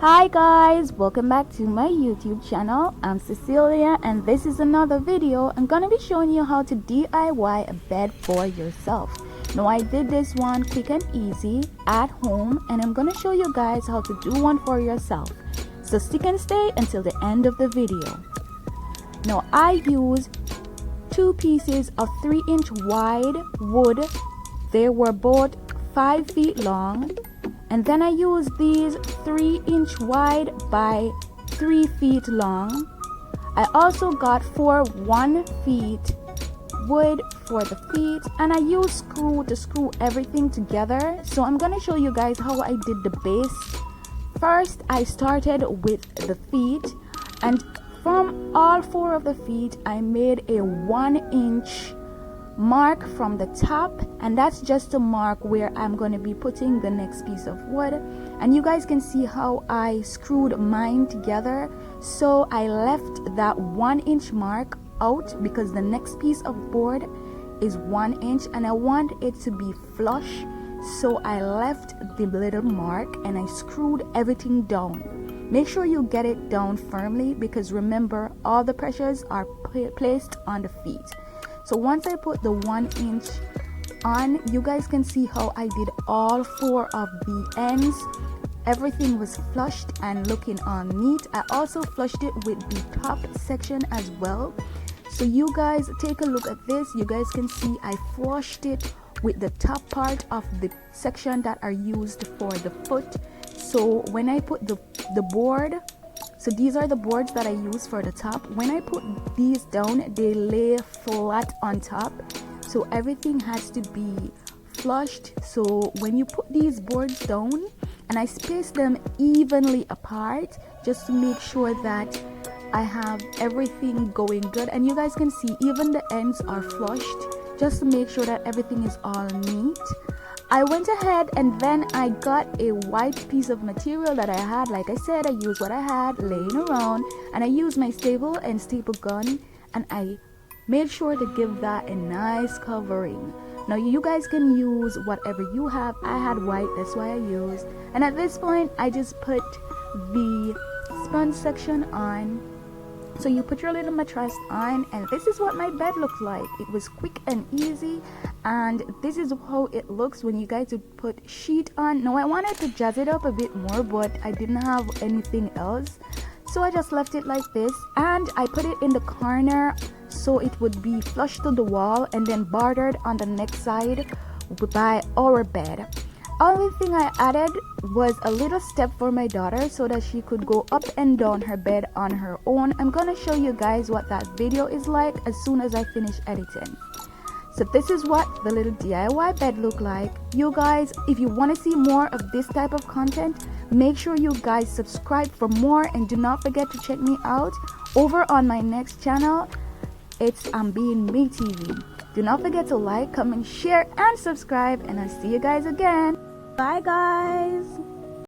Hi guys, welcome back to my YouTube channel. I'm Cecilia and this is another video. I'm gonna be showing you how to DIY a bed for yourself. Now I did this one quick and easy at home and I'm gonna show you guys how to do one for yourself. So stick and stay until the end of the video. Now I use 2 pieces of 3-inch wide wood. They were both 5 feet long. And then I use these 3-inch wide by 3 feet long. I also got 4 1-feet wood for the feet, and I use screw to screw everything together. So I'm gonna show you guys how I did the base. First, I started with the feet, and from all 4 of the feet, I made a 1-inch mark from the top, and that's just to mark where I'm going to be putting the next piece of wood. And you guys can see how I screwed mine together. So I left that 1-inch mark out because the next piece of board is 1 inch and I want it to be flush. So I left the little mark and I screwed everything down. Make sure you get it down firmly because remember, all the pressures are placed on the feet. So once I put the 1 inch on, you guys can see how I did all 4 of the ends. Everything was flushed and looking all neat. I also flushed it with the top section as well. So you guys take a look at this. You guys can see I flushed it with the top part of the section that are used for the foot. So when I put the board, so these are the boards that I use for the top. When I put these down, they lay flat on top. So everything has to be flushed. So when you put these boards down, and I space them evenly apart just to make sure that I have everything going good. And you guys can see even the ends are flushed just to make sure that everything is all neat. I went ahead and then I got a white piece of material that I had. Like I said, I used what I had laying around, and I used my staple and staple gun, and I made sure to give that a nice covering. Now you guys can use whatever you have. I had white, that's why I used. And at this point, I just put the sponge section on. So you put your little mattress on, and this is what my bed looked like. It was quick and easy, and this is how it looks when you guys would put sheet on. Now I wanted to jazz it up a bit more, but I didn't have anything else, so I just left it like this, and I put it in the corner so it would be flush to the wall and then bordered on the next side by our bed. Only thing I added was a little step for my daughter so that she could go up and down her bed on her own. I'm gonna show you guys what that video is like as soon as I finish editing. So this is what the little DIY bed look like. You guys, if you want to see more of this type of content, make sure you guys subscribe for more, and do not forget to check me out over on my next channel. It's I'm Being Me TV. Do not forget to like, comment, share, and subscribe, and I'll see you guys again. Bye guys.